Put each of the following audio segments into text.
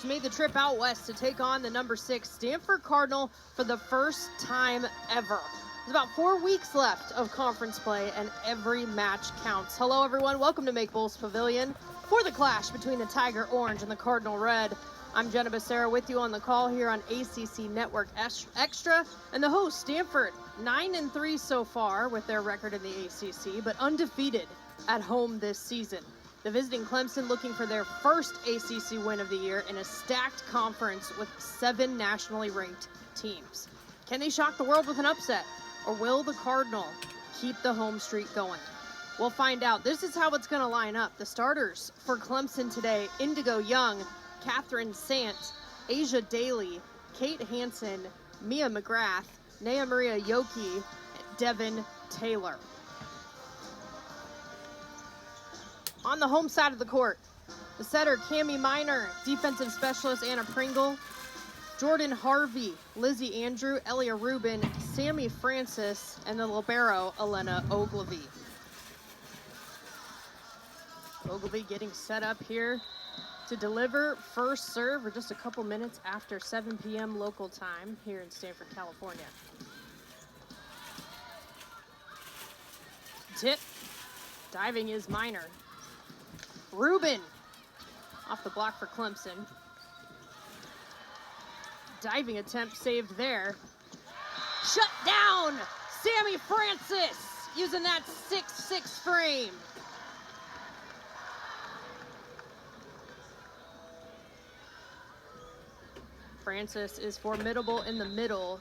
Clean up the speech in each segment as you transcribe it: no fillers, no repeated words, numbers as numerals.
made the trip out west to take on the number 6 Stanford Cardinal for the first time ever. There's about 4 weeks left of conference play, and every match counts. Hello, everyone. Welcome to Make Bulls Pavilion for the clash between the Tiger Orange and the Cardinal Red. I'm Jenna Becerra with you on the call here on ACC Network Extra, and the host, Stanford, 9-3 so far with their record in the ACC, but undefeated at home this season. The visiting Clemson looking for their first ACC win of the year in a stacked conference with 7 nationally ranked teams. Can they shock the world with an upset, or will the Cardinal keep the home streak going? We'll find out. This is how it's going to line up. The starters for Clemson today: Indigo Young, Catherine Sant, Asia Daly, Kate Hansen, Mia McGrath, Nea Maria Yoki, Devin Taylor. On the home side of the court, the setter, Cami Minor, defensive specialist, Anna Pringle, Jordan Harvey, Lizzie Andrew, Elia Rubin, Sammy Francis, and the libero, Elena Ogilvy. Ogilvy getting set up here to deliver first serve. We're just a couple minutes after 7 p.m. local time here in Stanford, California. Tip, diving is Minor. Rubin off the block for Clemson. Diving attempt saved there. Shut down, Sammy Francis, using that 6'6" frame. Francis is formidable in the middle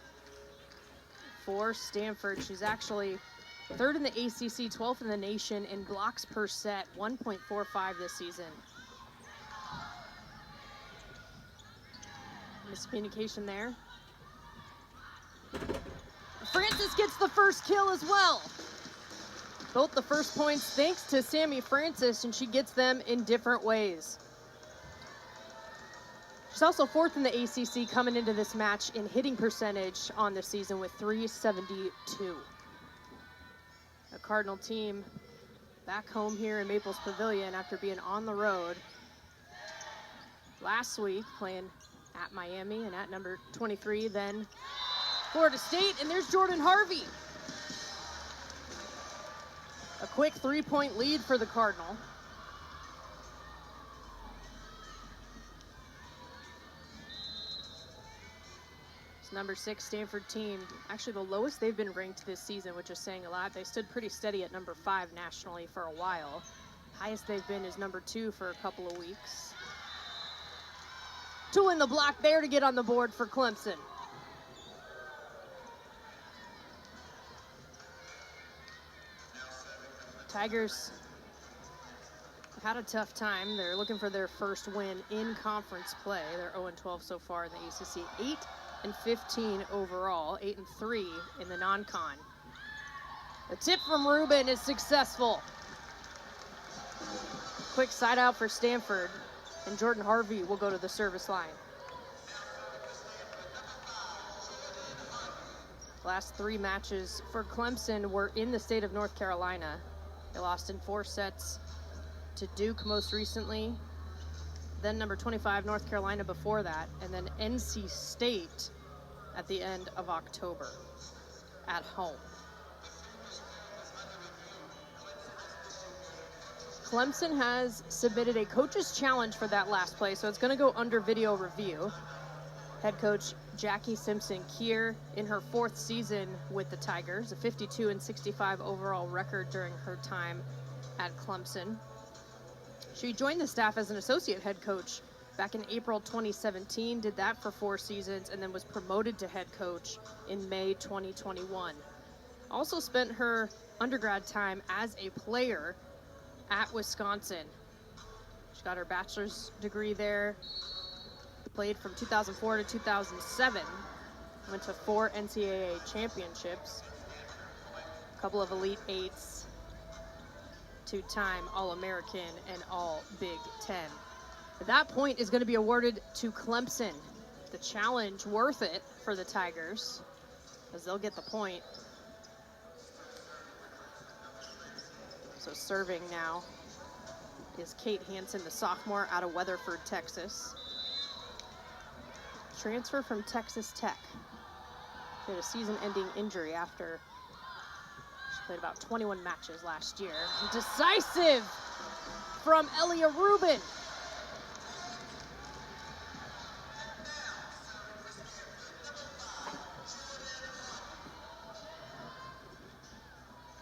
for Stanford. She's actually 3rd in the ACC, 12th in the nation in blocks per set, 1.45 this season. Miscommunication there. Francis gets the first kill as well. Both the first points thanks to Sammy Francis, and she gets them in different ways. She's also 4th in the ACC coming into this match in hitting percentage on the season with .372. The Cardinal team back home here in Maples Pavilion after being on the road last week, playing at Miami and at number 23, then Florida State, and there's Jordan Harvey. A quick 3-point lead for the Cardinal. Number 6 Stanford team, actually the lowest they've been ranked this season, which is saying a lot. They stood pretty steady at number 5 nationally for a while. Highest they've been is number 2 for a couple of weeks. 2 in the block there to get on the board for Clemson. Tigers had a tough time. They're looking for their first win in conference play. They're 0-12 so far in the ACC. 8-15 overall, 8-3 in the non-con. The tip from Rubin is successful. Quick side out for Stanford, and Jordan Harvey will go to the service line. Last 3 matches for Clemson were in the state of North Carolina. They lost in 4 sets to Duke most recently, then number 25 North Carolina before that, and then NC State at the end of October at home. Clemson has submitted a coach's challenge for that last play, so it's going to go under video review. Head coach Jackie Simpson-Keir in her 4th season with the Tigers, a 52-65 overall record during her time at Clemson. She joined the staff as an associate head coach back in April 2017, did that for 4 seasons, and then was promoted to head coach in May 2021. Also spent her undergrad time as a player at Wisconsin. She got her bachelor's degree there, played from 2004 to 2007, went to 4 NCAA championships, a couple of Elite Eights, 2-time All-American and All-Big Ten. That point is going to be awarded to Clemson. The challenge worth it for the Tigers, as they'll get the point. So serving now is Kate Hansen, the sophomore out of Weatherford, Texas. transfer from Texas Tech. She had a season-ending injury after she played about 21 matches last year. Decisive from Elia Rubin.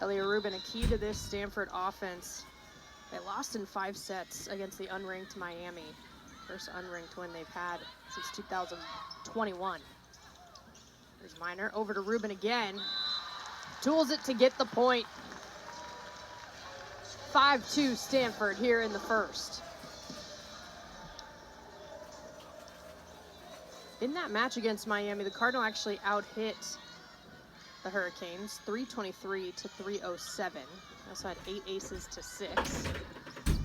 Elia Rubin, a key to this Stanford offense. They lost in 5 sets against the unranked Miami. First unranked win they've had since 2021. There's Minor, over to Rubin again. Tools it to get the point. 5-2 Stanford here in the first. In that match against Miami, the Cardinal actually out-hit the Hurricanes, 323 to 307. They also had 8 aces to 6. And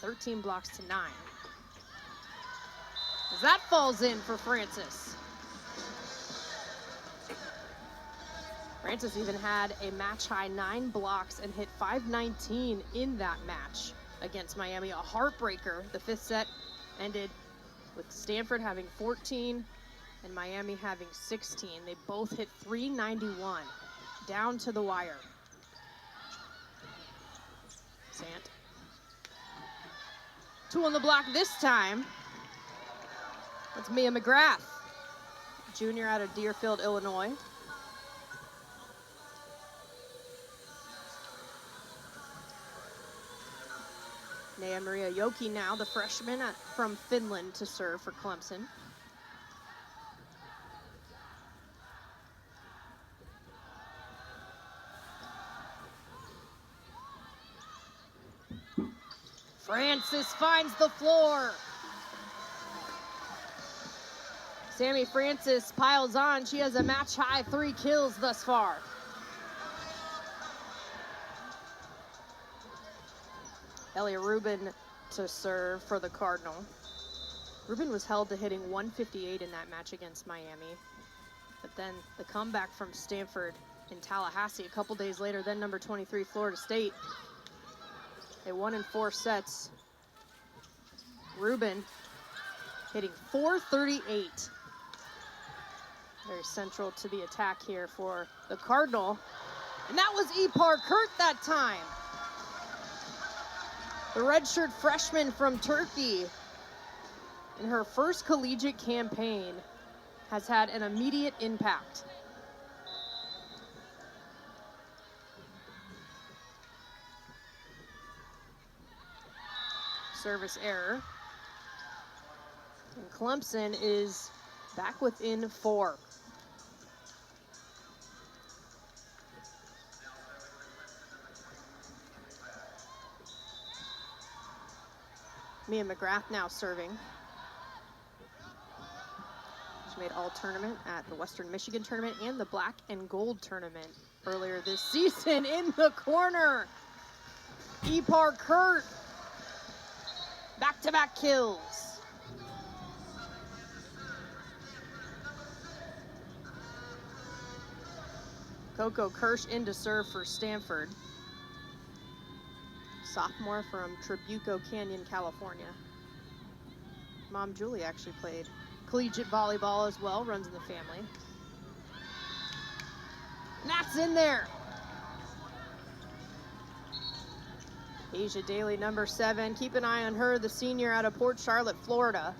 13 blocks to 9. As that falls in for Francis. Francis even had a match-high 9 blocks and hit 519 in that match against Miami. A heartbreaker. The 5th set ended with Stanford having 14 and Miami having 16. They both hit 391 down to the wire. Sant. 2 on the block this time. That's Mia McGrath, junior out of Deerfield, Illinois. Nea Maria Joki now, the freshman from Finland, to serve for Clemson. Francis finds the floor. Sammy Francis piles on. She has a match-high 3 kills thus far. Elia Rubin to serve for the Cardinal. Rubin was held to hitting 158 in that match against Miami. But then the comeback from Stanford in Tallahassee a couple days later, then number 23, Florida State. They won in 4 sets. Rubin hitting 438. Very central to the attack here for the Cardinal. And that was Ipar Kurt that time. The redshirt freshman from Turkey, in her first collegiate campaign, has had an immediate impact. Service error. And Clemson is back within 4. Mia McGrath now serving. She made all tournament at the Western Michigan tournament and the Black and Gold tournament earlier this season. In the corner, Ipar Kurt. Back-to-back kills. Coco Kirsch in to serve for Stanford. Sophomore from Trabuco Canyon, California. Mom Julie actually played collegiate volleyball as well, runs in the family. And that's in there. Asia Daly, number 7. Keep an eye on her, the senior out of Port Charlotte, Florida.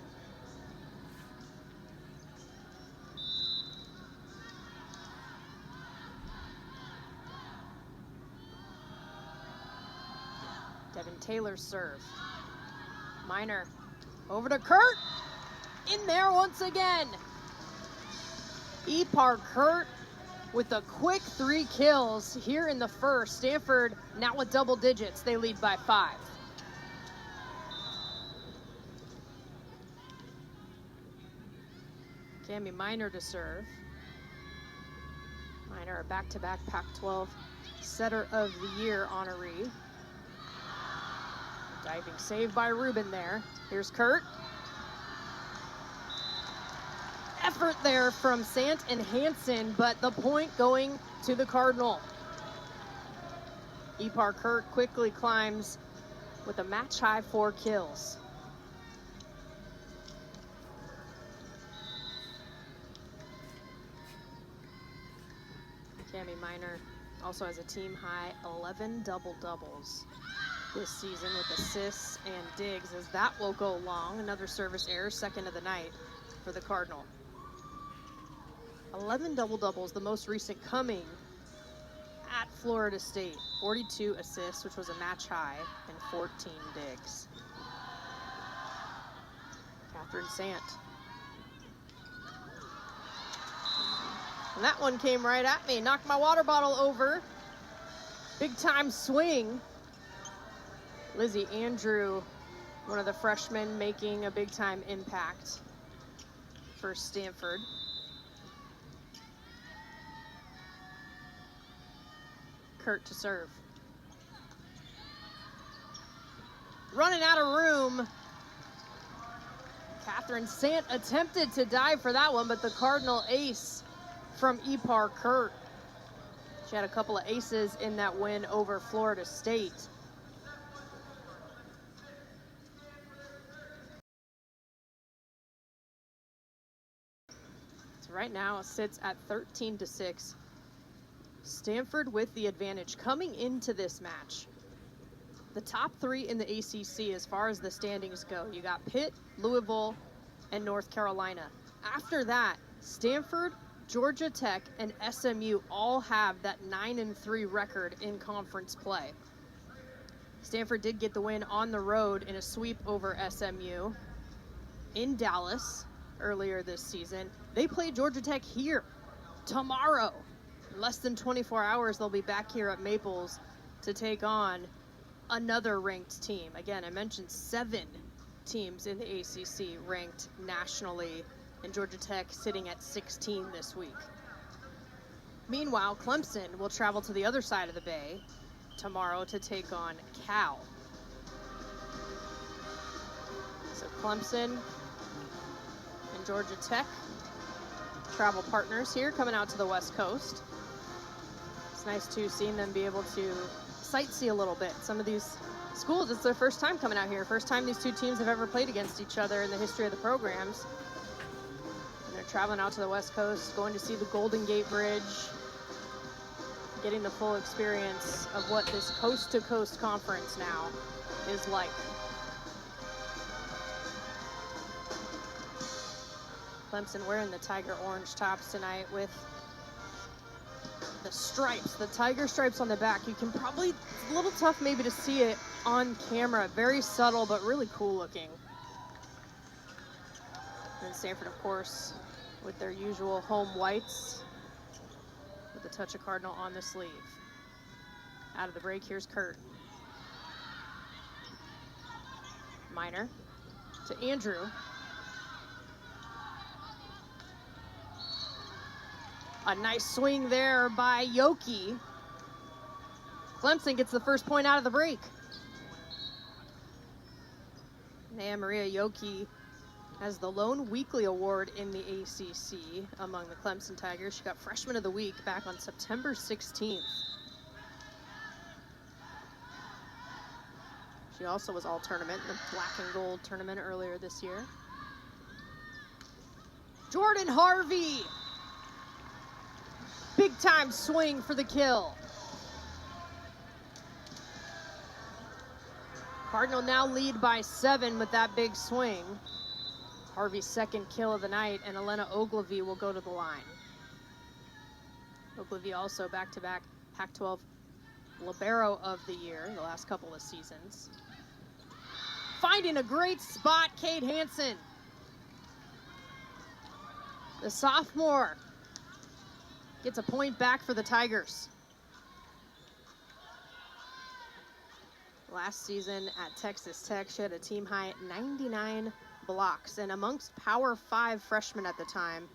Devin Taylor's serve. Minor over to Kurt. In there once again. Ipar Kurt with a quick 3 kills here in the first. Stanford now with double digits. They lead by 5. Cami Minor to serve. Minor, a back-to-back Pac-12 Setter of the Year honoree. Diving save by Rubin there. Here's Kurt. Effort there from Sant and Hansen, but the point going to the Cardinal. Ipar Kurt quickly climbs with a match-high 4 kills. Cami Minor also has a team high 11 double-doubles this season with assists and digs, as that will go long. Another service error, second of the night for the Cardinal. 11 double-doubles, the most recent coming at Florida State. 42 assists, which was a match high, and 14 digs. Catherine Sant. And that one came right at me, knocked my water bottle over. Big time swing. Lizzie Andrew, one of the freshmen, making a big time impact for Stanford. Kurt to serve. Running out of room. Catherine Sant attempted to dive for that one, but the Cardinal ace from Ipar Kurt. She had a couple of aces in that win over Florida State. So right now it sits at 13-6. Stanford with the advantage coming into this match. The top three in the ACC as far as the standings go. You got Pitt, Louisville, and North Carolina. After that, Stanford, Georgia Tech, and SMU all have that 9-3 record in conference play. Stanford did get the win on the road in a sweep over SMU in Dallas earlier this season. They play Georgia Tech here tomorrow. In less than 24 hours, they'll be back here at Maples to take on another ranked team. Again, I mentioned 7 teams in the ACC ranked nationally, and Georgia Tech sitting at 16 this week. Meanwhile, Clemson will travel to the other side of the bay tomorrow to take on Cal. So Clemson and Georgia Tech, travel partners here coming out to the West Coast. It's nice to seeing them be able to sightsee a little bit. Some of these schools, it's their first time coming out here. First time these two teams have ever played against each other in the history of the programs. And they're traveling out to the West Coast, going to see the Golden Gate Bridge, getting the full experience of what this coast-to-coast conference now is like. Clemson wearing the tiger orange tops tonight with the stripes, the tiger stripes on the back. You can probably, it's a little tough maybe to see it on camera. Very subtle, but really cool looking. And Stanford, of course, with their usual home whites, with a touch of Cardinal on the sleeve. Out of the break, here's Kurt. Minor to Andrew. A nice swing there by Yoki. Clemson gets the first point out of the break. Nea Maria Yoki has the lone weekly award in the ACC among the Clemson Tigers. She got Freshman of the Week back on September 16th. She also was all-tournament in the black and gold tournament earlier this year. Jordan Harvey. Big time swing for the kill. Cardinal now lead by 7 with that big swing. Harvey's second kill of the night, and Elena Ogilvie will go to the line. Ogilvie also back-to-back Pac-12 Libero of the Year the last couple of seasons. Finding a great spot, Kate Hansen. The sophomore gets a point back for the Tigers. Last season at Texas Tech, she had a team high at 99 blocks, and amongst Power 5 freshmen at the time,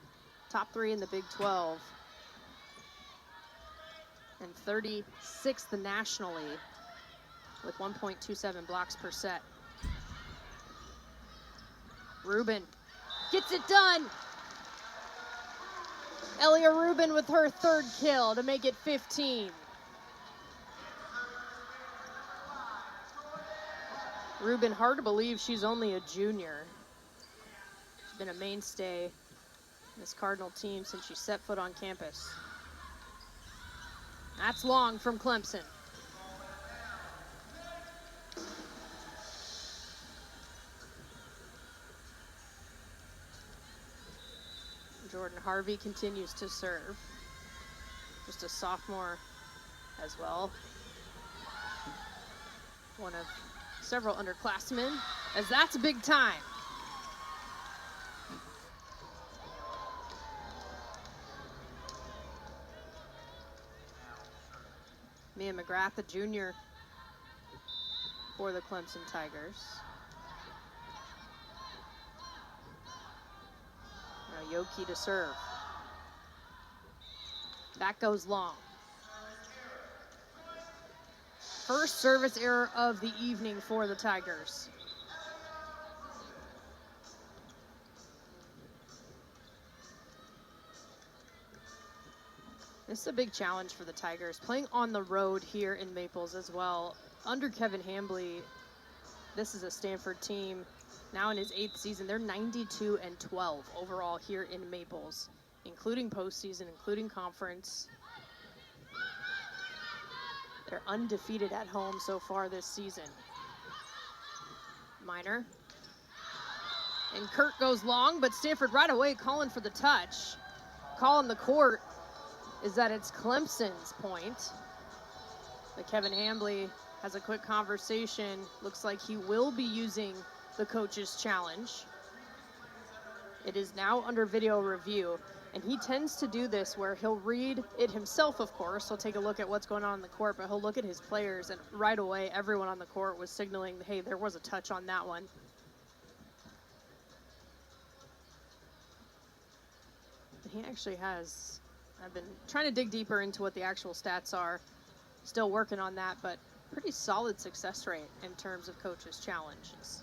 top 3 in the Big 12, and 36th nationally with 1.27 blocks per set. Rubin gets it done. Elia Rubin with her third kill to make it 15. Rubin, hard to believe she's only a junior. She's been a mainstay in this Cardinal team since she set foot on campus. That's long from Clemson. Jordan Harvey continues to serve. Just a sophomore as well. One of several underclassmen, as that's big time. Mia McGrath, a junior for the Clemson Tigers. Now Yoki to serve. That goes long. First service error of the evening for the Tigers. This is a big challenge for the Tigers, playing on the road here in Maples as well. Under Kevin Hambley, this is a Stanford team now in his 8th season. They're 92-12 overall here in Maples, including postseason, including conference. They're undefeated at home so far this season. Minor. And Kurt goes long, but Stanford right away calling for the touch. Call in the court is that it's Clemson's point. But Kevin Hambley has a quick conversation. Looks like he will be using the coach's challenge. It is now under video review, and he tends to do this where he'll read it himself, of course. He'll take a look at what's going on in the court, but he'll look at his players, and right away everyone on the court was signaling, hey, there was a touch on that one. He actually has, I've been trying to dig deeper into what the actual stats are. Still working on that, but pretty solid success rate in terms of coaches' challenges.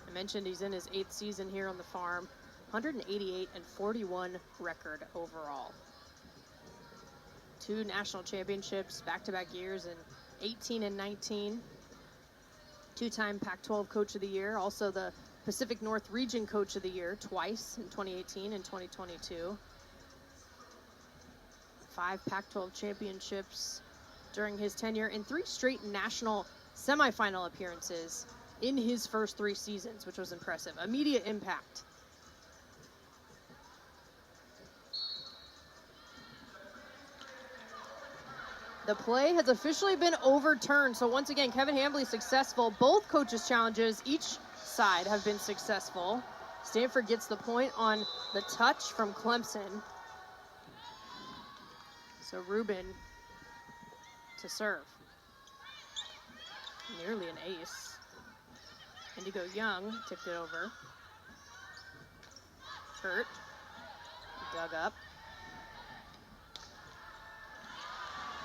I mentioned he's in his 8th season here on the farm. 188-41 record overall. 2 national championships, back-to-back years in 18 and 19. 2-time Pac-12 Coach of the Year, also the Pacific North Region Coach of the Year twice in 2018 and 2022. 5 Pac-12 championships during his tenure and 3 straight national semifinal appearances in his first 3 seasons, which was impressive. Immediate impact. The play has officially been overturned. So once again, Kevin Hambley successful. Both coaches' challenges, each side have been successful. Stanford gets the point on the touch from Clemson. So Rubin to serve. Nearly an ace. Indigo Young tipped it over. Kurt dug up.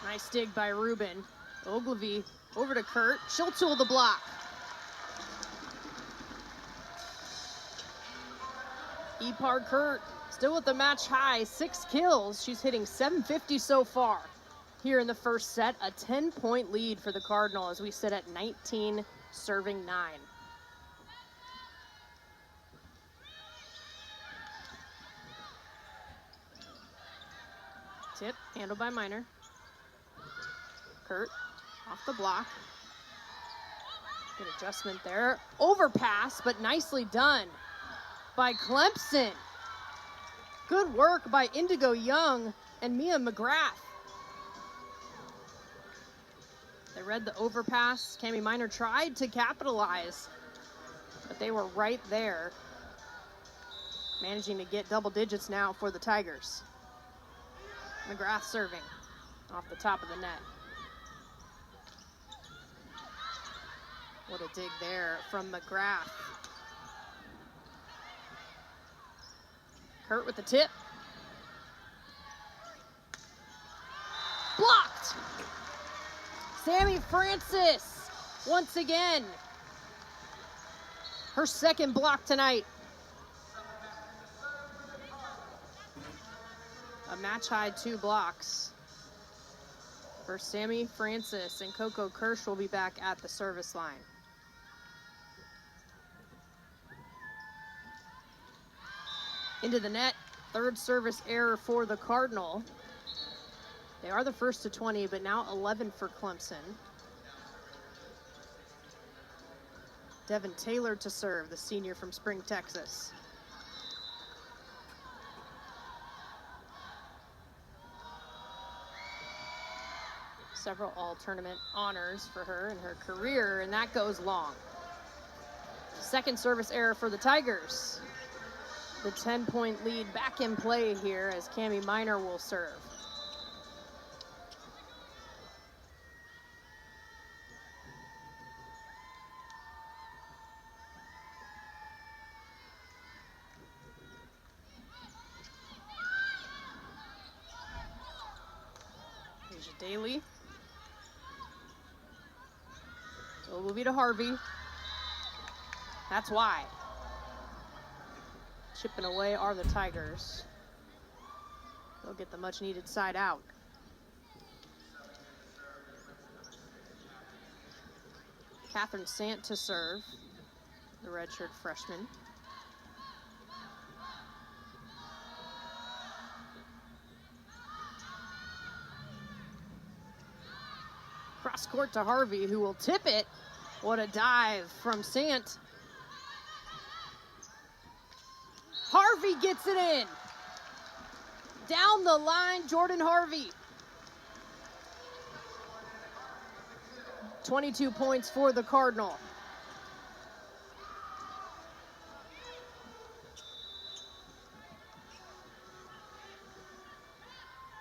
Nice dig by Rubin. Ogilvy over to Kurt. She'll tool the block. Ipar Kurt still with the match high, 6 kills. She's hitting .750 so far here in the first set. A 10-point lead for the Cardinal as we sit at 19, serving 9. Tip, handled by Minor. Kurt off the block. Good adjustment there. Overpass, but nicely done by Clemson. Good work by Indigo Young and Mia McGrath. They read the overpass. Cami Minor tried to capitalize, but they were right there, managing to get double digits now for the Tigers. McGrath serving off the top of the net. What a dig there from McGrath. Kurt with the tip. Blocked. Sammy Francis, once again. Her second block tonight. A match high 2 blocks for Sammy Francis, and Coco Kirsch will be back at the service line. Into the net, 3rd service error for the Cardinal. They are the first to 20, but now 11 for Clemson. Devin Taylor to serve, the senior from Spring, Texas. Several all-tournament honors for her in her career, and that goes long. Second service error for the Tigers. The 10-point lead back in play here as Cami Minor will serve. Asia Daly. So it will be to Harvey. That's why. Chipping away are the Tigers. They'll get the much needed side out. Catherine Sant to serve, the redshirt freshman. Cross court to Harvey, who will tip it. What a dive from Sant. Harvey gets it in. Down the line, Jordan Harvey. 22 points for the Cardinal.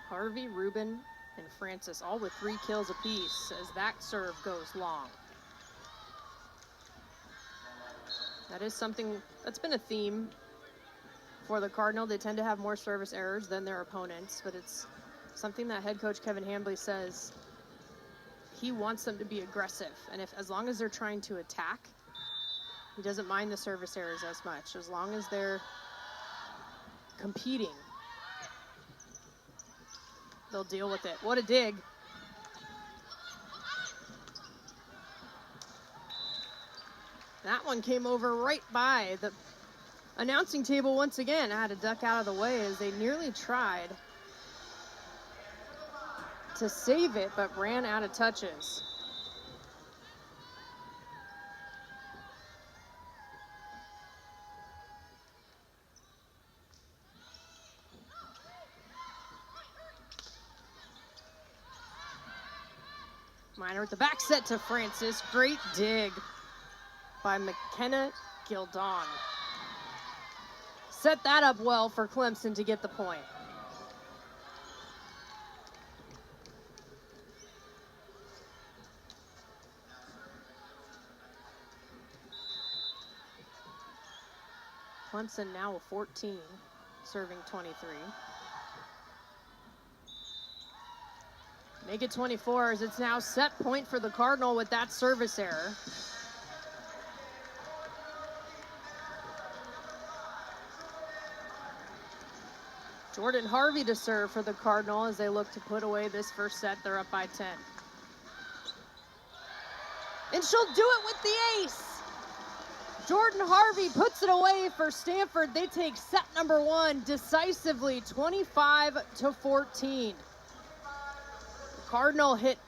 Harvey, Rubin, and Francis all with 3 kills apiece as that serve goes long. That is something that's been a theme for the Cardinal. They tend to have more service errors than their opponents, but it's something that head coach Kevin Hambley says he wants them to be aggressive. And as long as they're trying to attack, he doesn't mind the service errors as much. As long as they're competing, they'll deal with it. What a dig. That one came over right by the announcing table once again. I had to duck out of the way as they nearly tried to save it, but ran out of touches. Minor with the back set to Francis. Great dig by McKenna Gildon. Set that up well for Clemson to get the point. Clemson now with 14, serving 23. Make it 24 as it's now set point for the Cardinal with that service error. Jordan Harvey to serve for the Cardinal as they look to put away this first set. They're up by 10. And she'll do it with the ace. Jordan Harvey puts it away for Stanford. They take set number 1 decisively, 25-14. The Cardinal hit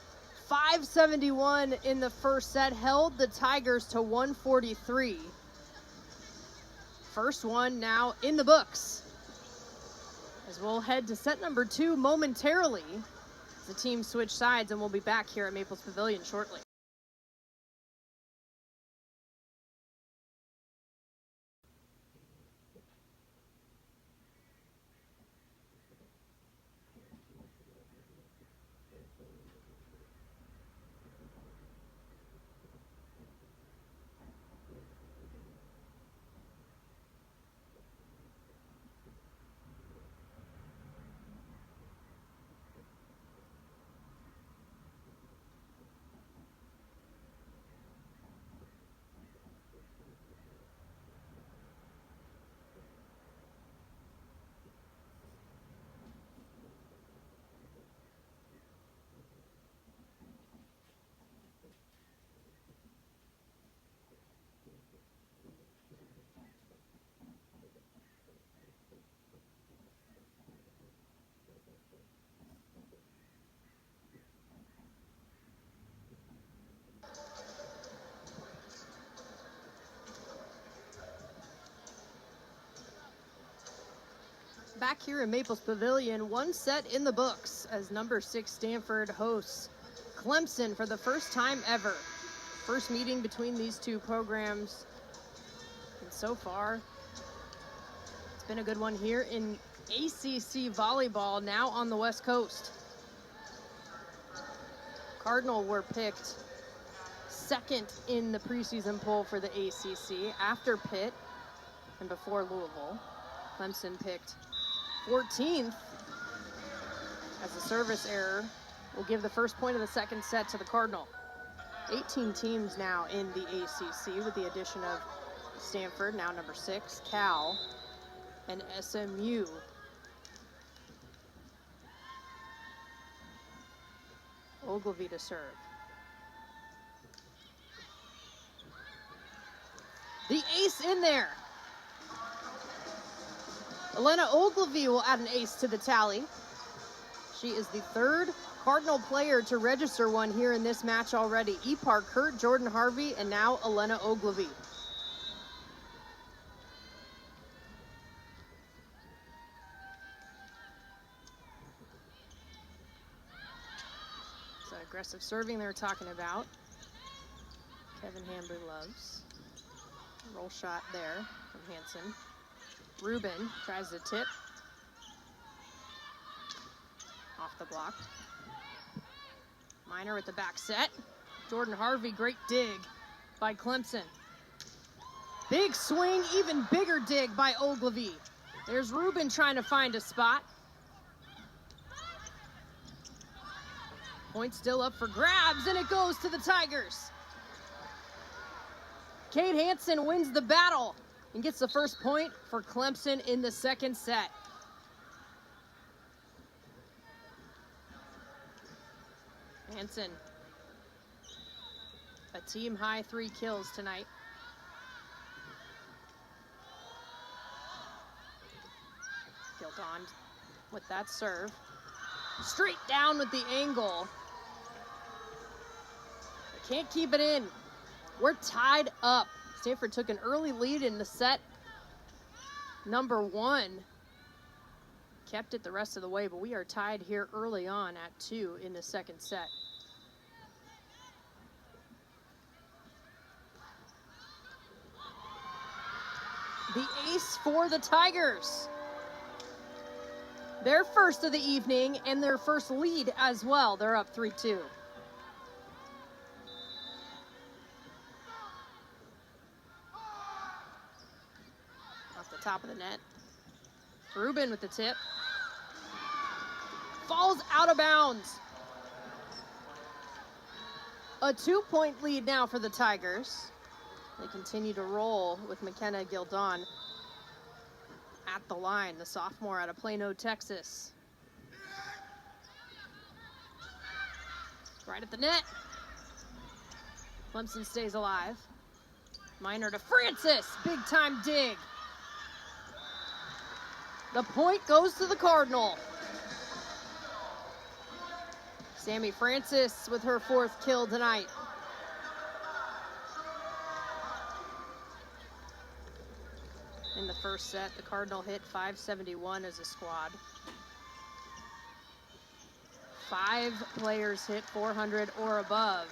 571 in the first set, held the Tigers to 143. First one now in the books. As we'll head to set number 2 momentarily. The teams switch sides, and we'll be back here at Maples Pavilion shortly. back here in Maples Pavilion. One set in the books as number 6 Stanford hosts Clemson for the first time ever. First meeting between these two programs. And so far, it's been a good one here in ACC volleyball, now on the West Coast. Cardinal were picked second in the preseason poll for the ACC after Pitt and before Louisville. Clemson picked 14th as a service error will give the first point of the second set to the Cardinal. 18 teams now in the ACC with the addition of Stanford, now number 6, Cal, and SMU. Ogilvy to serve. The ace in there. Elena Ogilvy will add an ace to the tally. She is the third Cardinal player to register one here in this match already. Ipar Kurt, Jordan Harvey, and now Elena Ogilvy. It's aggressive serving they're talking about. Kevin Hambry loves. Roll shot there from Hansen. Rubin tries to tip. Off the block. Minor with the back set. Jordan Harvey, great dig by Clemson. Big swing, even bigger dig by Ogilvy. There's Rubin trying to find a spot. Point still up for grabs, and it goes to the Tigers. Kate Hansen wins the battle and gets the first point for Clemson in the second set. Hansen, a team high 3 kills tonight. Gildon with that serve. Straight down with the angle. They can't keep it in. We're tied up. Stanford took an early lead in the set number 1. Kept it the rest of the way, but we are tied here early on at 2 in the second set. The ace for the Tigers. Their first of the evening and their first lead as well. They're up 3-2. Off the top of the net. Rubin with the tip. Falls out of bounds. A 2-point lead now for the Tigers. They continue to roll with McKenna Gildon at the line, the sophomore out of Plano, Texas. Right at the net. Clemson stays alive. Minor to Francis, big time dig. The point goes to the Cardinal. Sammy Francis with her 4th kill tonight. In the first set, the Cardinal hit 571 as a squad. 5 players hit 400 or above.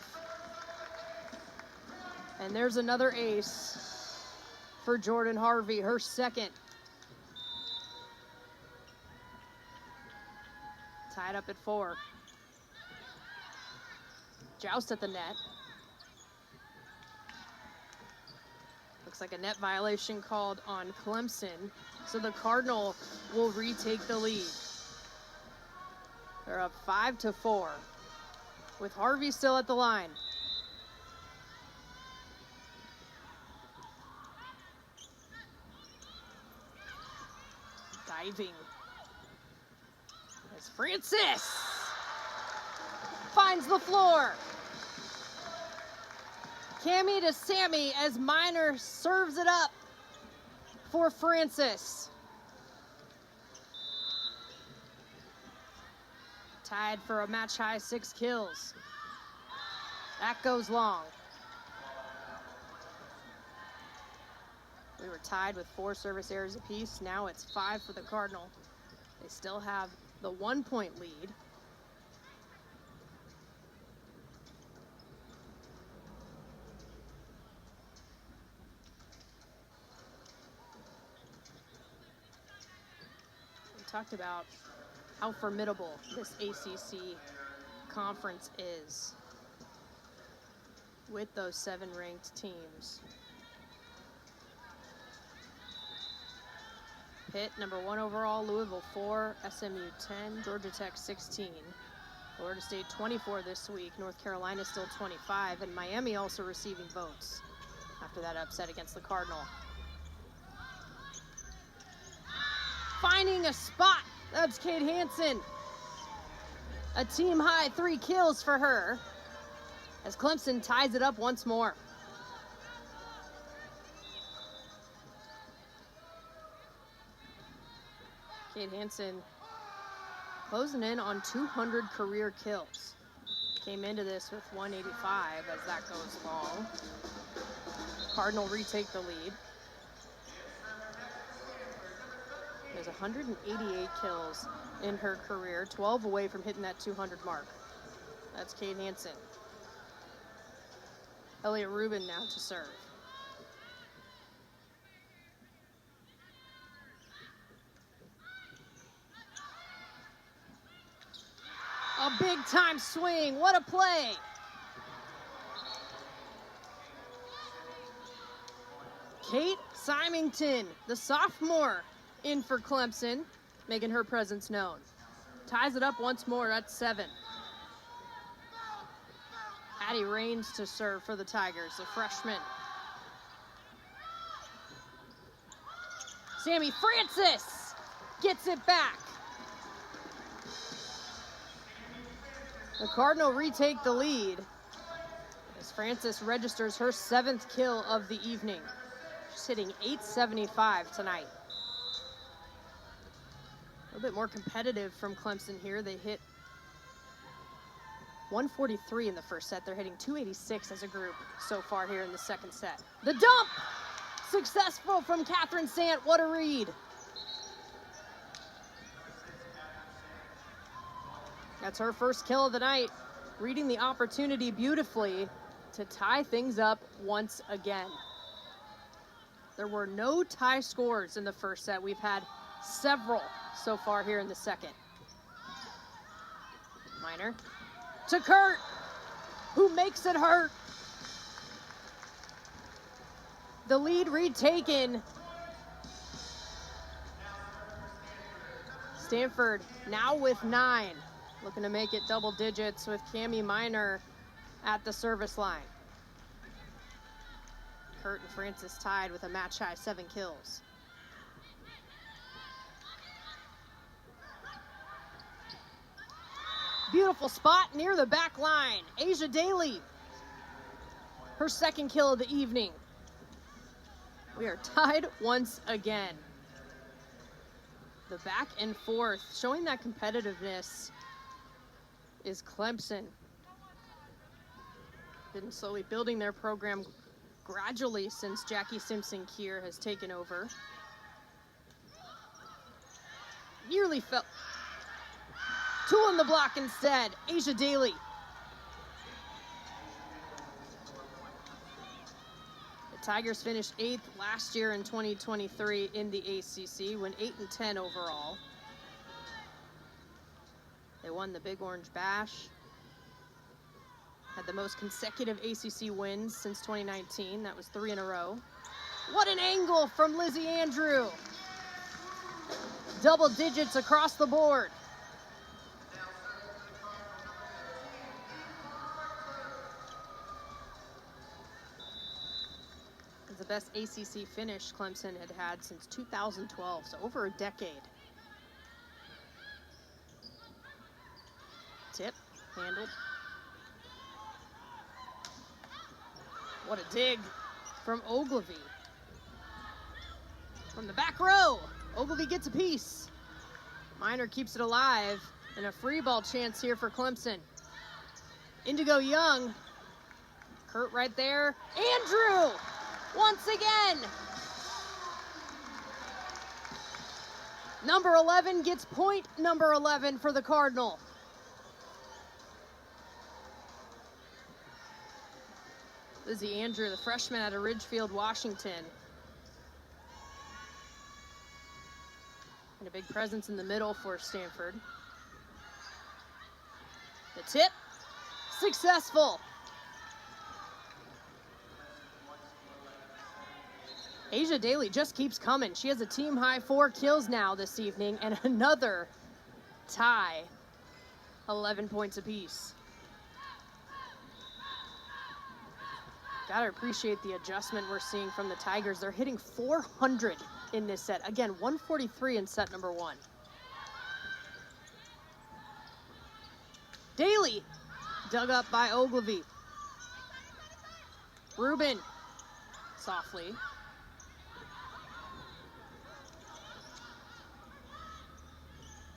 And there's another ace for Jordan Harvey, her second. Tied up at 4. Joust at the net. Looks like a net violation called on Clemson, so the Cardinal will retake the lead. They're up 5-4 with Harvey still at the line. Diving as Francis finds the floor. Cammy to Sammy as Minor serves it up for Francis. Tied for a match high 6 kills. That goes long. We were tied with 4 service errors apiece. Now it's 5 for the Cardinal. They still have the 1-point lead. We talked about how formidable this ACC conference is with those 7 ranked teams. Pitt, number 1 overall, Louisville 4, SMU 10, Georgia Tech 16. Florida State 24 this week, North Carolina still 25, and Miami also receiving votes after that upset against the Cardinal. Finding a spot, that's Kate Hansen. A team high 3 kills for her as Clemson ties it up once more. Kate Hansen closing in on 200 career kills. Came into this with 185 as that goes long. Cardinal retake the lead. There's 188 kills in her career, 12 away from hitting that 200 mark. That's Kate Hansen. Elliott Rubin now to serve. A big time swing, what a play. Kate Symington, the sophomore, in for Clemson, making her presence known. Ties it up once more at 7. Addie Raines to serve for the Tigers, the freshman. Sammy Francis gets it back. The Cardinal retake the lead as Francis registers her 7th kill of the evening. She's hitting .875 tonight. A little bit more competitive from Clemson here. They hit 143 in the first set. They're hitting .286 as a group so far here in the second set. The dump! Successful from Catherine Sant. What a read. That's her first kill of the night, reading the opportunity beautifully to tie things up once again. There were no tie scores in the first set. We've had several so far here in the second. Minor to Kurt, who makes it hurt. The lead retaken. Stanford now with 9. Looking to make it double digits with Cami Minor at the service line. Kurt and Francis tied with a match-high 7 kills. Beautiful spot near the back line. Asia Daly, her 2nd kill of the evening. We are tied once again. The back and forth, showing that competitiveness, is Clemson. Been slowly building their program gradually since Jackie Simpson-Keir has taken over. Nearly fell. 2 on the block instead. Asia Daly. The Tigers finished 8th last year in 2023 in the ACC, went 8-10 overall. They won the Big Orange Bash. Had the most consecutive ACC wins since 2019. That was 3 in a row. What an angle from Lizzie Andrew. Double digits across the board. It's the best ACC finish Clemson had had since 2012, so over a decade. Tip, handled. What a dig from Ogilvy. From the back row, Ogilvy gets a piece. Minor keeps it alive, and a free ball chance here for Clemson. Indigo Young, Kurt right there. Andrew, once again. Number 11 gets point number 11 for the Cardinal. Lizzie Andrew, the freshman out of Ridgefield, Washington. And a big presence in the middle for Stanford. The tip, successful. Asia Daly just keeps coming. She has a team high 4 kills now this evening and another tie, 11 points apiece. Gotta appreciate the adjustment we're seeing from the Tigers. They're hitting 400 in this set. Again, 143 in set number 1. Daly, dug up by Ogilvy. Rubin, softly.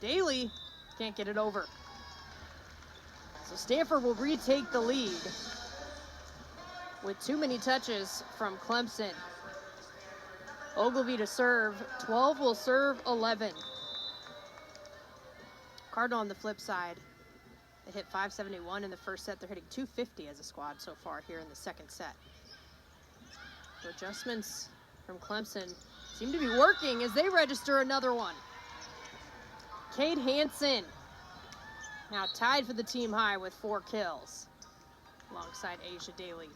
Daly can't get it over. So Stanford will retake the lead with too many touches from Clemson. Ogilvy to serve. 12 will serve 11. Cardinal on the flip side. They hit 571 in the first set. They're hitting 250 as a squad so far here in the second set. So adjustments from Clemson seem to be working as they register another one. Cade Hansen, now tied for the team high with 4 kills, alongside Asia Daly.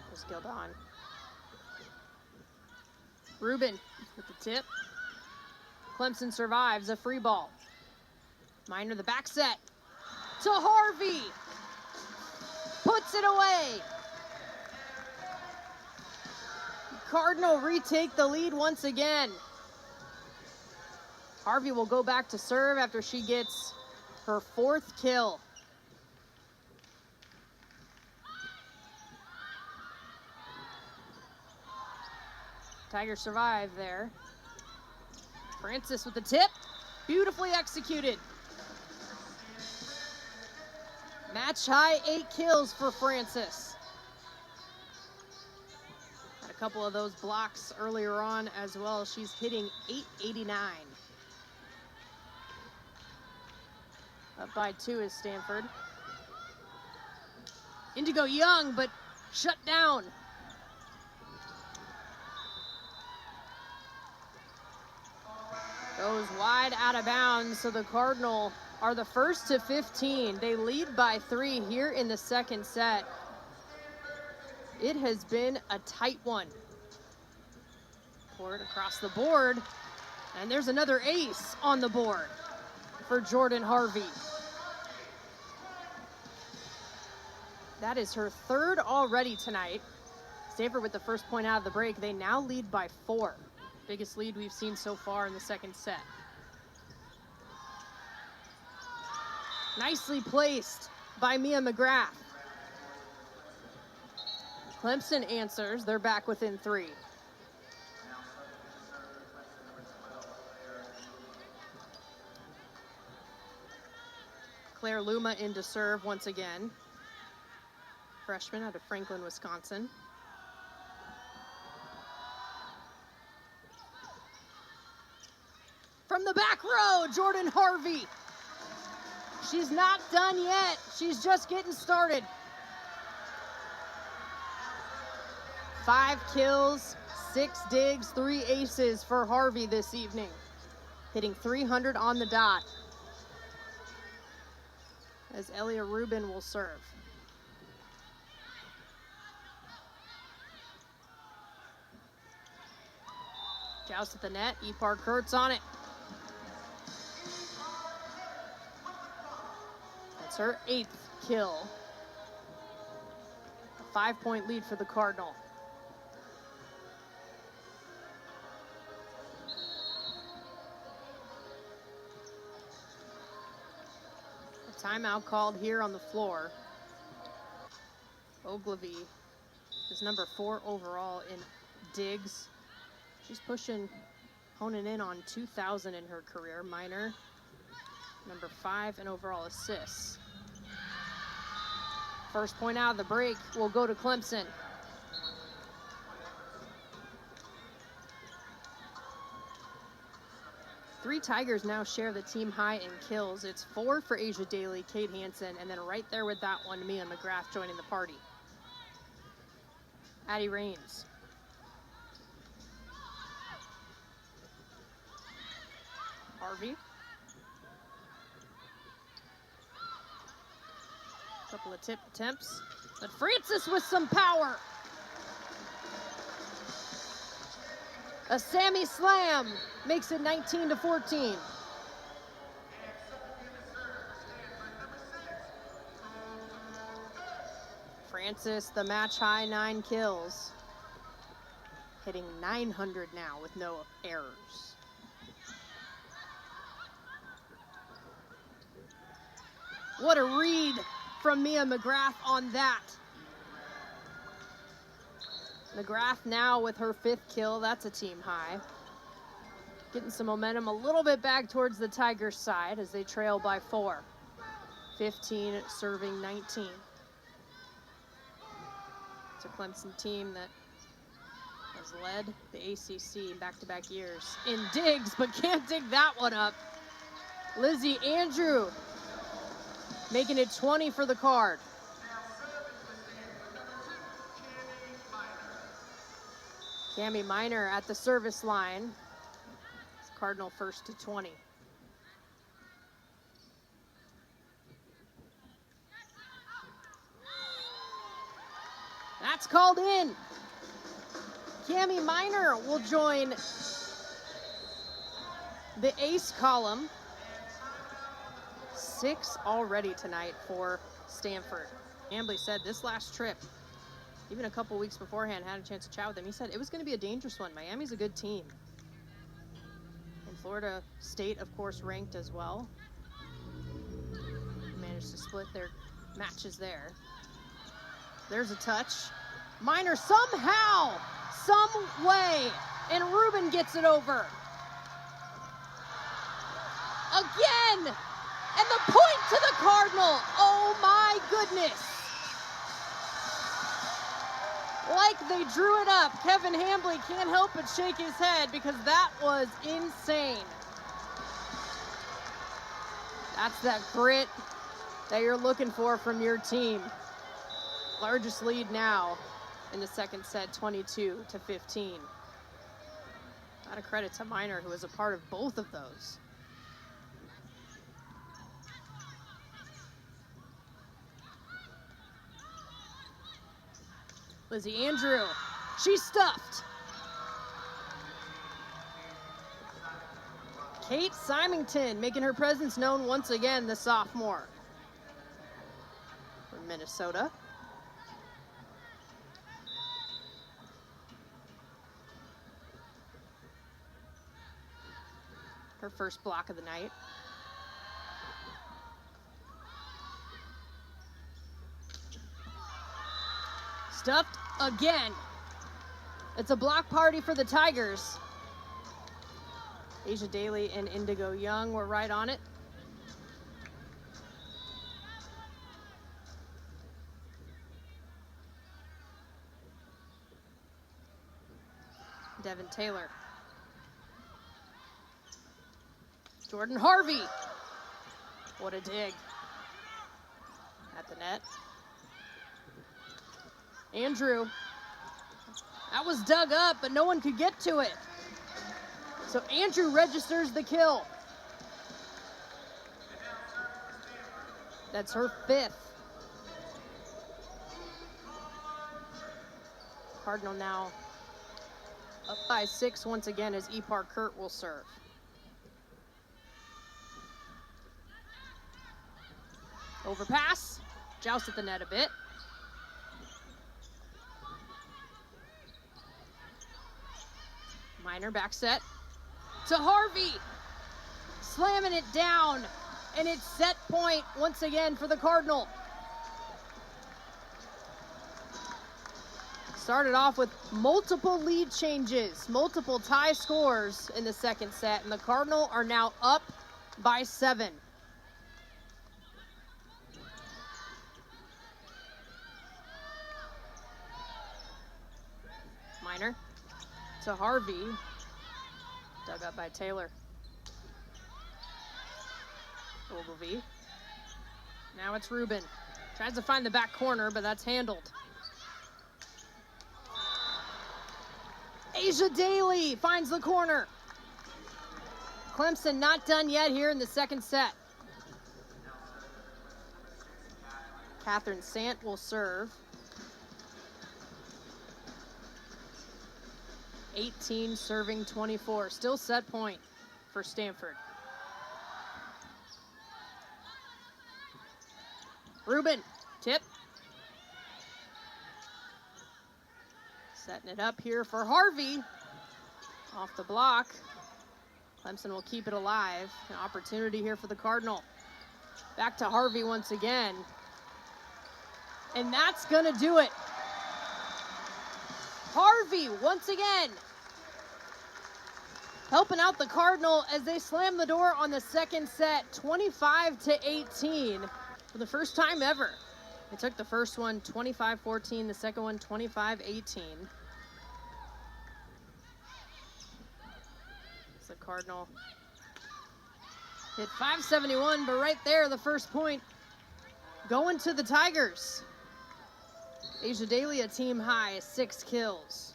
Here's Gildon. Rubin with the tip. Clemson survives a free ball. Minor the back set to Harvey. Puts it away. Cardinal retake the lead once again. Harvey will go back to serve after she gets her 4th kill. Tigers survive there. Francis with the tip. Beautifully executed. Match high 8 kills for Francis. Had a couple of those blocks earlier on as well. She's hitting 889. Up by 2 is Stanford. Indigo Young, but shut down. Goes wide out of bounds, so the Cardinal are the first to 15. They lead by 3 here in the second set. It has been a tight one. Pour it across the board, and there's another ace on the board for Jordan Harvey. That is her 3rd already tonight. Stanford with the first point out of the break. They now lead by 4. Biggest lead we've seen so far in the second set. Nicely placed by Mia McGrath. Clemson answers. They're back within 3. Claire Luma in to serve once again. Freshman out of Franklin, Wisconsin. From the back row, Jordan Harvey. She's not done yet. She's just getting started. 5 kills, 6 digs, 3 aces for Harvey this evening. Hitting 300 on the dot. As Elia Rubin will serve. Joust at the net, Epar Kurtz on it. That's her 8th kill. A 5-point lead for the Cardinal. A timeout called here on the floor. Ogilvy is number 4 overall in digs. She's honing in on 2,000 in her career. Minor, number 5 in overall assists. First point out of the break will go to Clemson. Three Tigers now share the team high in kills. It's 4 for Asia Daly, Kate Hansen, and then right there with that one, Mia McGrath joining the party. Addie Raines. Harvey. Couple of tip attempts, but Francis with some power. A Sammy slam makes it 19-14. Francis, the match high 9 kills. Hitting 900 now with no errors. What a read from Mia McGrath on that. McGrath now with her 5th kill. That's a team high. Getting some momentum a little bit back towards the Tigers' side as they trail by 4. 15 serving 19. It's a Clemson team that has led the ACC in back-to-back years in digs, but can't dig that one up. Lizzie Andrew making it 20 for the card. Cami Miner at the service line. It's Cardinal first to 20. That's called in. Cami Miner will join the ace column. 6 already tonight for Stanford. Ambly said this last trip, even a couple weeks beforehand, had a chance to chat with him. He said it was going to be a dangerous one. Miami's a good team. And Florida State, of course, ranked as well. Managed to split their matches there. There's a touch. Miner somehow, some way, and Rubin gets it over. Again! And the point to the Cardinal. Oh my goodness. Like they drew it up. Kevin Hambley can't help but shake his head because that was insane. That's that grit that you're looking for from your team. Largest lead now in the second set, 22-15. A lot of credit to Miner, who was a part of both of those. Lizzie Andrew, she's stuffed. Kate Symington making her presence known once again, the sophomore from Minnesota. Her first block of the night. Stuffed again. It's a block party for the Tigers. Asia Daly and Indigo Young were right on it. Devin Taylor. Jordan Harvey. What a dig. At the net. Andrew. That was dug up, but no one could get to it. So Andrew registers the kill. That's her 5th. Cardinal now up by 6 once again as Ipar Kurt will serve. Overpass. Joust at the net a bit. Miner back set to Harvey. Slamming it down. And it's set point once again for the Cardinal. Started off with multiple lead changes, multiple tie scores in the second set, and the Cardinal are now up by 7. Minor to Harvey. Dug up by Taylor. Ogilvy. Now it's Rubin. Tries to find the back corner, but that's handled. Asia Daly finds the corner. Clemson not done yet here in the second set. Catherine Sant will serve. 18 serving 24. Still set point for Stanford. Rubin, tip. Setting it up here for Harvey. Off the block. Clemson will keep it alive. An opportunity here for the Cardinal. Back to Harvey once again. And that's gonna do it. Harvey once again helping out the Cardinal as they slam the door on the second set, 25-18 for the first time ever. They took the first one 25-14, the second one 25-18. The Cardinal hit 571, but right there, the first point going to the Tigers. Asia Daly, a team high, 6 kills.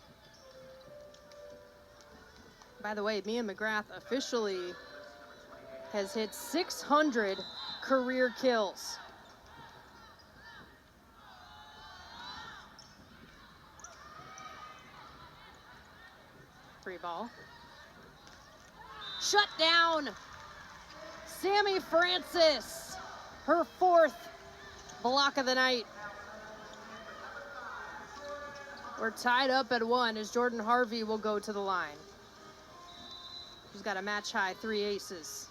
By the way, Mia McGrath officially has hit 600 career kills. Free ball. Shut down. Sammy Francis, her 4th block of the night. We're tied up at 1 as Jordan Harvey will go to the line. She's got a match high 3 aces.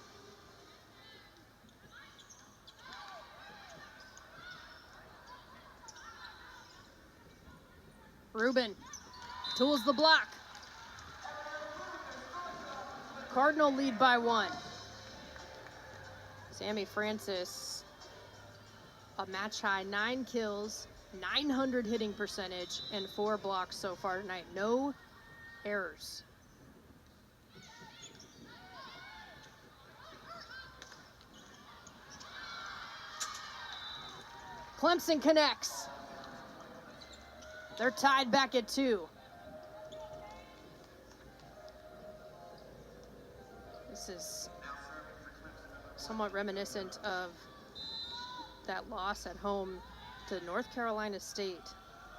Rubin tools the block. Cardinal lead by 1. Sammy Francis, a match high 9 kills, 900 hitting percentage, and 4 blocks so far tonight. No errors. Clemson connects. They're tied back at 2. This is somewhat reminiscent of that loss at home to North Carolina State.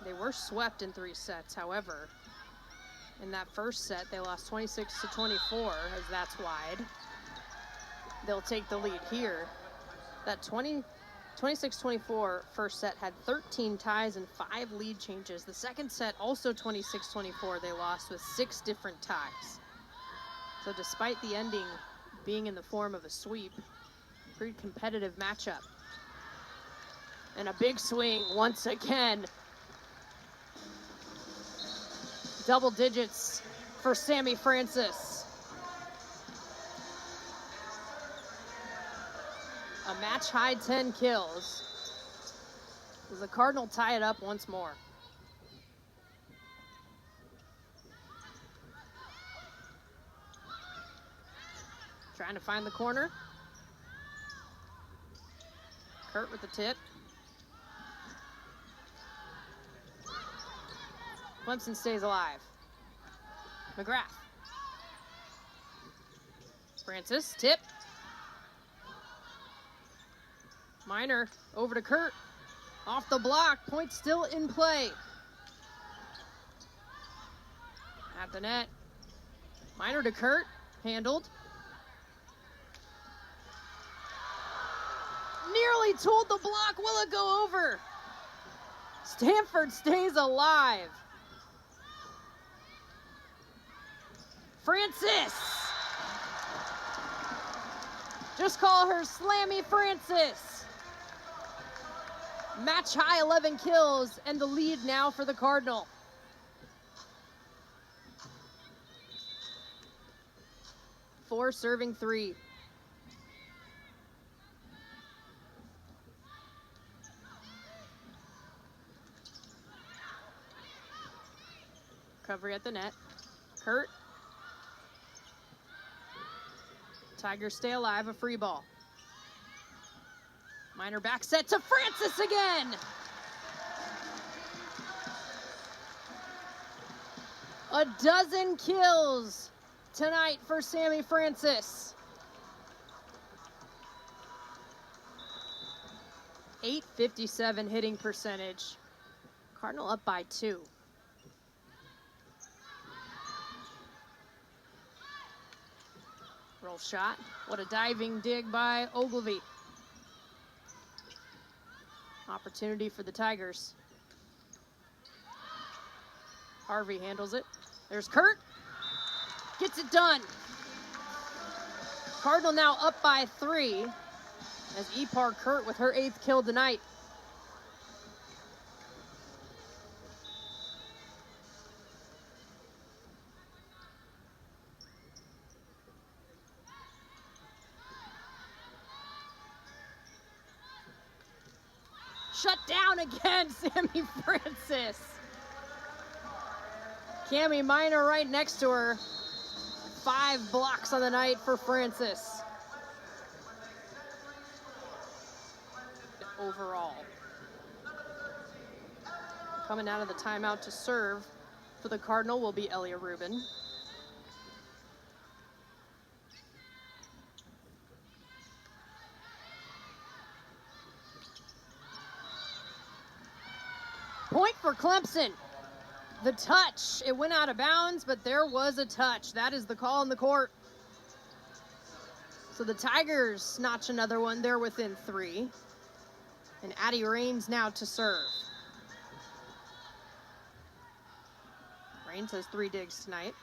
They were swept in 3 sets. However, in that first set, they lost 26-24 as that's wide. They'll take the lead here. That 26-24 first set had 13 ties and 5 lead changes. The second set, also 26-24, they lost with 6 different ties. So despite the ending being in the form of a sweep, pretty competitive matchup. And a big swing once again. Double digits for Sammy Francis. A match high 10 kills. As the Cardinal tie it up once more. Trying to find the corner. Kurt with the tip. Clemson stays alive. McGrath. Francis, tip. Minor over to Kurt. Off the block, point still in play. At the net. Minor to Kurt, handled. Nearly tooled the block, will it go over? Stanford stays alive. Francis. Just call her Slammy Francis. Match high 11 kills and the lead now for the Cardinal. Four serving 3. Cover recovery at the net. Kurt. Tigers stay alive, a free ball. Minor back set to Francis again. A dozen kills tonight for Sammy Francis. .857 hitting percentage. Cardinal up by 2. Roll shot. What a diving dig by Ogilvy. Opportunity for the Tigers. Harvey handles it. There's Kurt. Gets it done. Cardinal now up by 3 as Ipar Kurt with her 8th kill tonight. Shut down again, Sammy Francis. Cami Minor right next to her. 5 blocks on the night for Francis. Overall. Coming out of the timeout to serve for the Cardinal will be Elia Rubin. Point for Clemson. The touch, it went out of bounds, but there was a touch. That is the call in the court. So the Tigers notch another one. They're within 3. And Addie Raines now to serve. Raines has 3 digs tonight.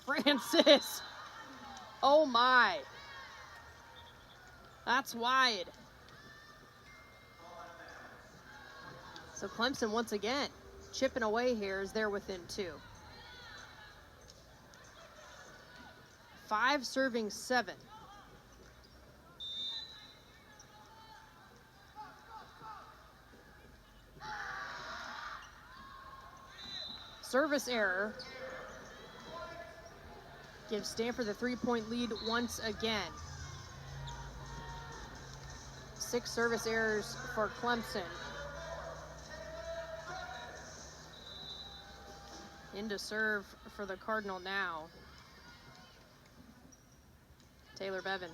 Francis. Oh my. That's wide. So Clemson once again chipping away here as they're within 2. 5 serving 7. Service error gives Stanford the 3-point lead once again. 6 service errors for Clemson. In to serve for the Cardinal now. Taylor Bevan.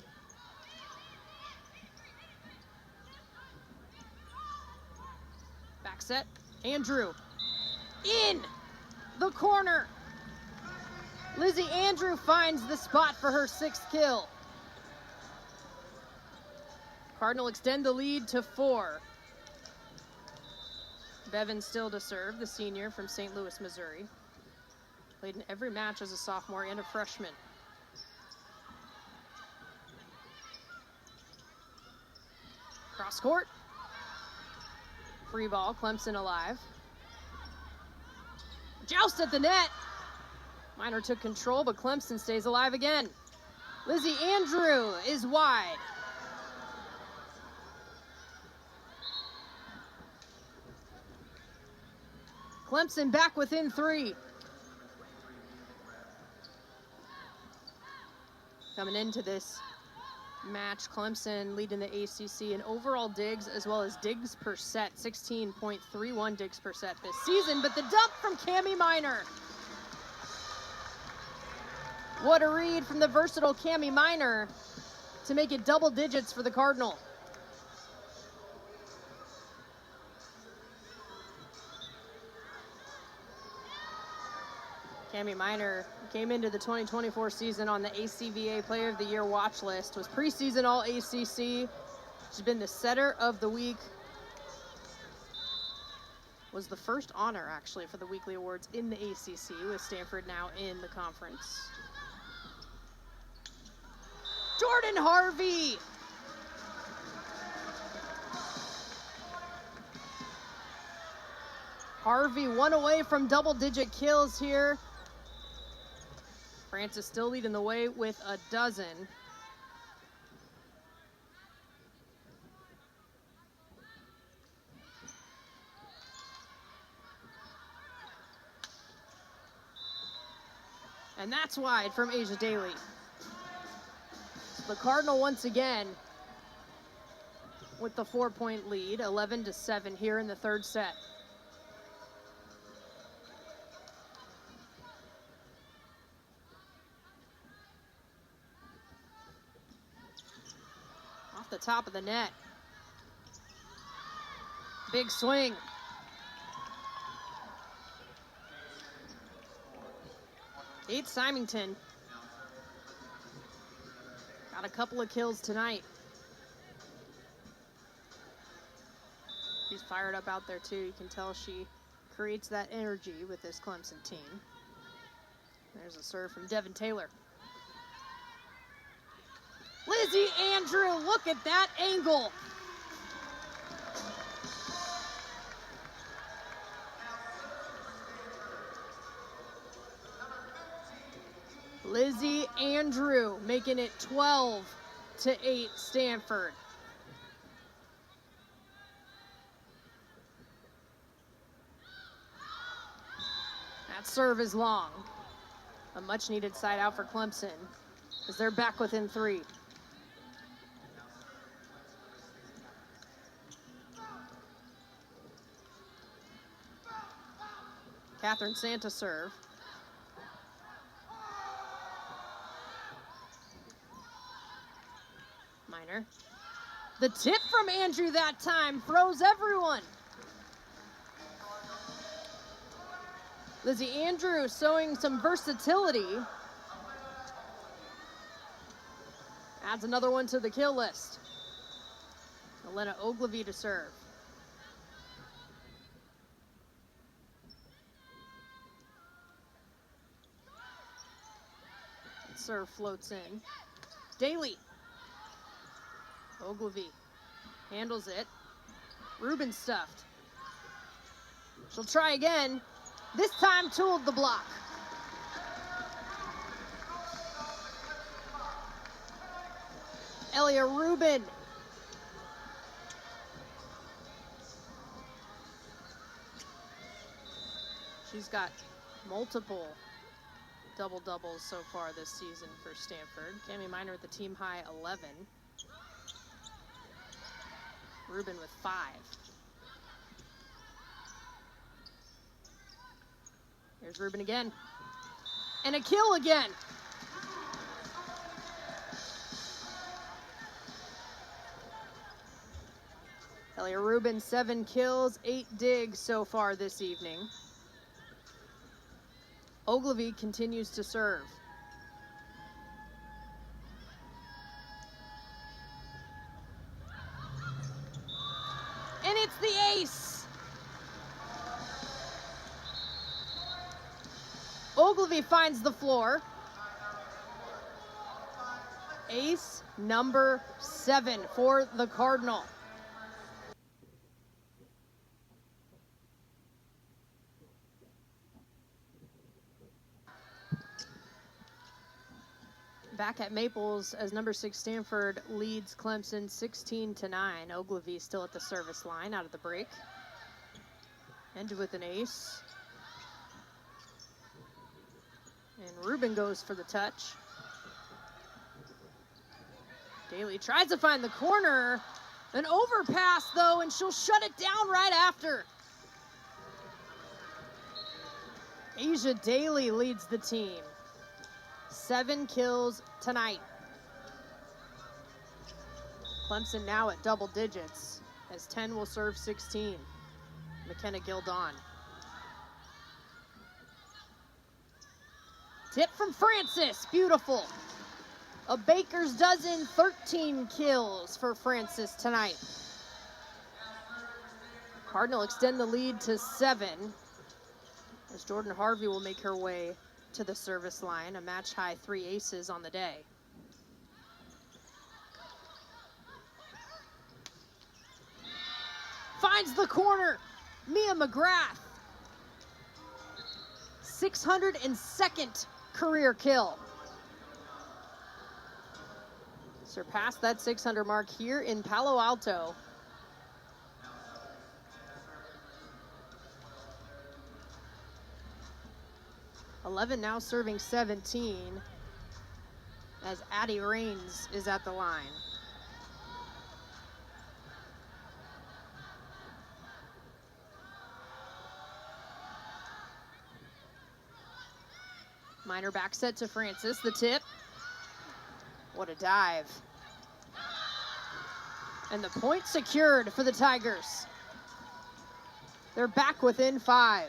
Back set. Andrew. In the corner. Lizzie Andrew finds the spot for her 6th kill. Cardinal extend the lead to 4. Bevan still to serve, the senior from St. Louis, Missouri. Played in every match as a sophomore and a freshman. Cross court. Free ball, Clemson alive. Joust at the net. Minor took control, but Clemson stays alive again. Lizzie Andrew is wide. Clemson back within 3. Coming into this match, Clemson leading the ACC in overall digs as well as digs per set, 16.31 digs per set this season. But the dump from Cami Minor. What a read from the versatile Cami Minor to make it double digits for the Cardinal. Cami Minor came into the 2024 season on the ACVA Player of the Year watch list, was preseason All-ACC. She's been the setter of the week. Was the first honor, actually, for the weekly awards in the ACC, with Stanford now in the conference. Jordan Harvey. Harvey 1 away from double-digit kills here. Francis still leading the way with a dozen. that's wide from Asia Daly. The Cardinal once again with the 4-point lead, 11-7 here in the third set. Off the top of the net. Big swing. Kate Symington got a couple of kills tonight. She's fired up out there too. You can tell she creates that energy with this Clemson team. There's a serve from Devin Taylor. Lizzie Andrew, look at that angle. Lizzie Andrew making it 12-8 Stanford. That serve is long. A much needed side out for Clemson as they're back within 3. Catherine Santa serve. Minor. The tip from Andrew that time froze everyone. Lizzie Andrew showing some versatility. Adds another one to the kill list. Elena Ogilvie to serve. Serve floats in. Daly. Ogilvie handles it. Rubin stuffed. She'll try again. This time tooled the block. Elia Rubin. She's got multiple double-doubles so far this season for Stanford. Cami Minor with the team high 11. Rubin with 5. Here's Rubin again. And a kill again. Elia Rubin, 7 kills, 8 digs so far this evening. Ogilvie continues to serve. And it's the ace. Ogilvie finds the floor. Ace number 7 for the Cardinal. Back at Maples as number 6 Stanford leads Clemson 16-9. Ogilvie still at the service line out of the break. Ended with an ace. And Rubin goes for the touch. Daly tries to find the corner. An overpass though, and she'll shut it down right after. Asia Daly leads the team. 7 kills tonight. Clemson now at double digits as 10 will serve 16. McKenna Gildon. Tip from Francis, beautiful. A baker's dozen, 13 kills for Francis tonight. Cardinal extend the lead to 7 as Jordan Harvey will make her way to the service line, a match-high 3 aces on the day. Finds the corner, Mia McGrath. 602nd career kill. Surpassed that 600 mark here in Palo Alto. 11 now serving 17 as Addie Raines is at the line. Minor back set to Francis, the tip. What a dive. And the point secured for the Tigers. They're back within 5.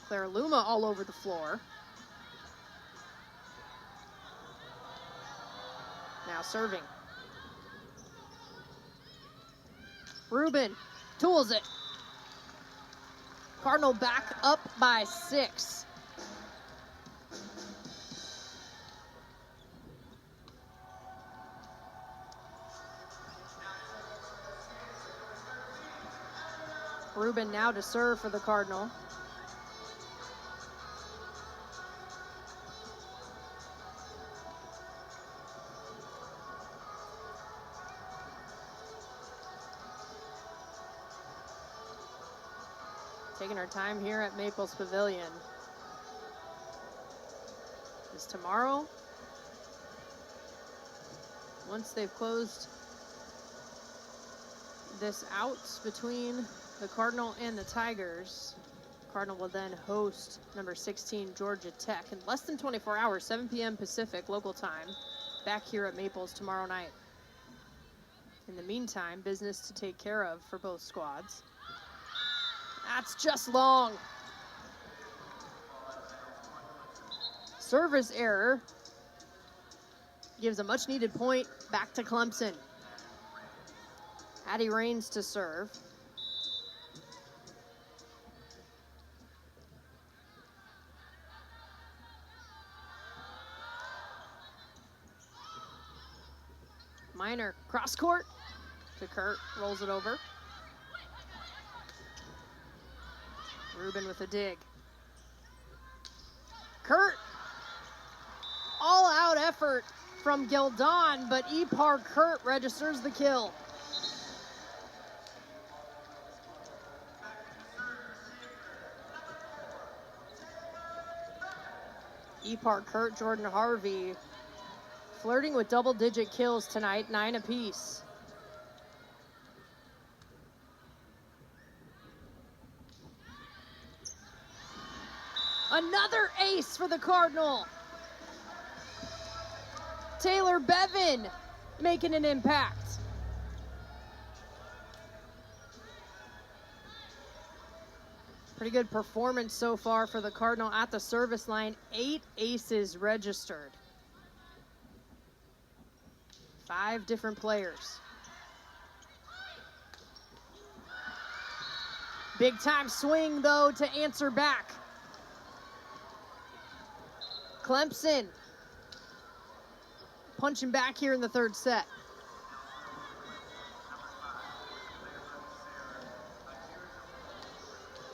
Claire Luma all over the floor. Now serving. Rubin tools it. Cardinal back up by 6. Rubin now to serve for the Cardinal. Taking our time here at Maples Pavilion. Is tomorrow, once they've closed this out between the Cardinal and the Tigers, Cardinal will then host number 16 Georgia Tech in less than 24 hours, 7 p.m. Pacific local time, back here at Maples tomorrow night. In the meantime, business to take care of for both squads. That's just long. Service error gives a much needed point back to Clemson. Addie Raines to serve. Minor cross court to Kurt, rolls it over. Rubin with a dig. Kurt, all out effort from Gildon, but Ipar Kurt registers the kill. Ipar Kurt, Jordan Harvey, flirting with double-digit kills tonight, 9 apiece. Another ace for the Cardinal. Taylor Bevan making an impact. Pretty good performance so far for the Cardinal at the service line. 8 aces registered. 5 different players. Big time swing though to answer back. Clemson punching back here in the third set.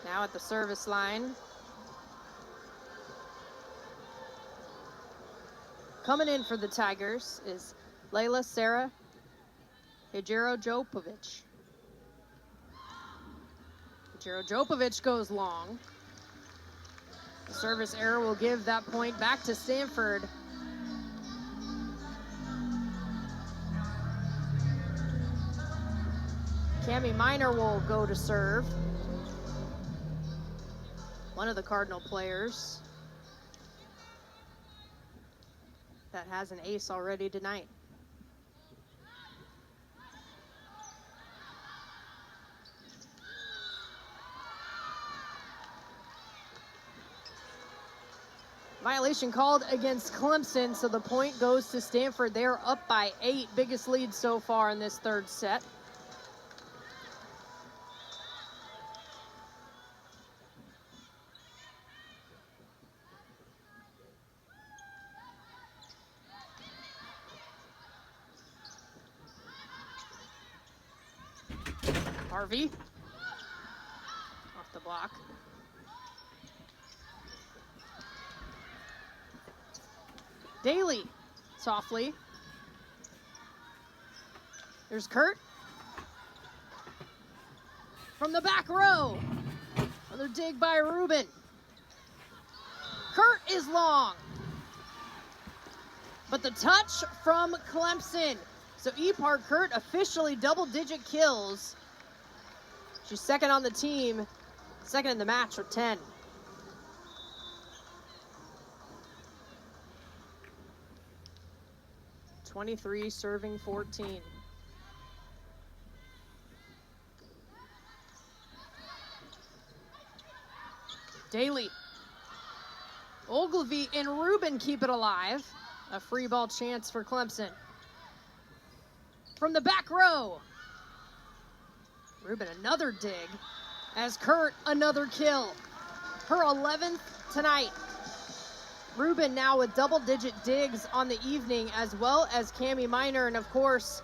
Now at the service line. Coming in for the Tigers is Layla Sarah Hijiro Jopovic. Hijiro Jopovic goes long. The service error will give that point back to Stanford. Cami Minor will go to serve. One of the Cardinal players that has an ace already tonight. Violation called against Clemson, so the point goes to Stanford. They are up by 8, biggest lead so far in this third set. Harvey off the block. Daly, softly. There's Kurt. From the back row, another dig by Rubin. Kurt is long. But the touch from Clemson. So Epar Kurt officially double-digit kills. She's second on the team, second in the match with 10. (23) serving 14. Daly. Ogilvy and Rubin keep it alive. A free ball chance for Clemson. From the back row. Rubin another dig. As Kurt another kill. Her 11th tonight. Rubin now with double-digit digs on the evening, as well as Cami Minor, and of course,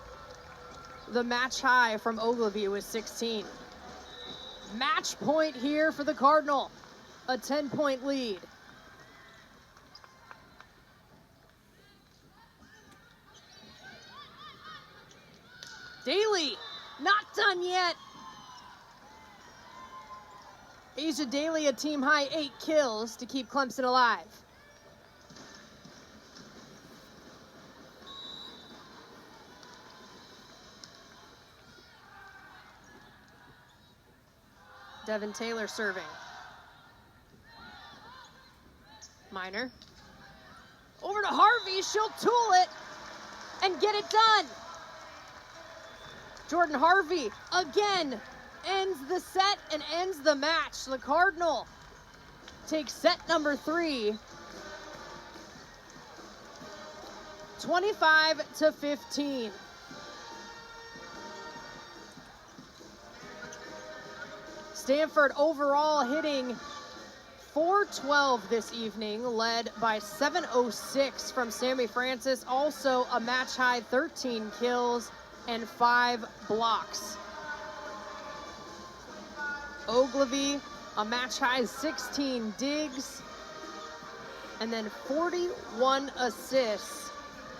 the match high from Ogilvy was 16. Match point here for the Cardinal. A 10-point lead. Daly, not done yet. Asia Daly, a team high 8 kills to keep Clemson alive. Devin Taylor serving. Minor. Over to Harvey, she'll tool it and get it done. Jordan Harvey again ends the set and ends the match. The Cardinal takes set number 3. 25-15. Stanford overall hitting .412 this evening, led by .706 from Sammy Francis. Also a match high 13 kills and 5 blocks. Ogilvy, a match high 16 digs, and then 41 assists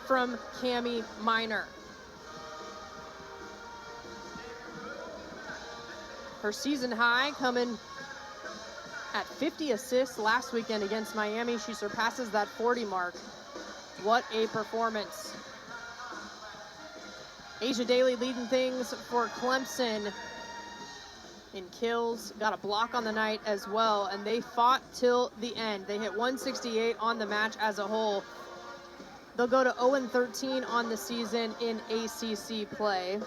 from Cami Minor. Her season high coming at 50 assists last weekend against Miami. She surpasses that 40 mark. What a performance. Asia Daly leading things for Clemson in kills. Got a block on the night as well, and they fought till the end. They hit 168 on the match as a whole. They'll go to 0-13 on the season in ACC play.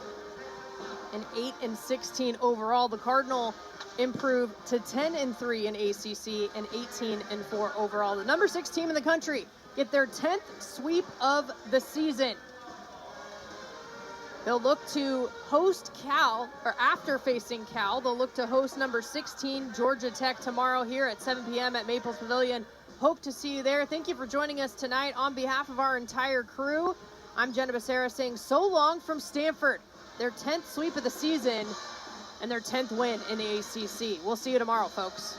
And 8-16 overall. The Cardinal improved to 10-3 in ACC and 18-4 overall. The number 6 team in the country get their 10th sweep of the season. They'll look to host Cal, or after facing Cal, they'll look to host number 16, Georgia Tech, tomorrow here at 7 p.m. at Maples Pavilion. Hope to see you there. Thank you for joining us tonight. On behalf of our entire crew, I'm Jenna Becerra saying so long from Stanford. Their 10th sweep of the season and their 10th win in the ACC. We'll see you tomorrow, folks.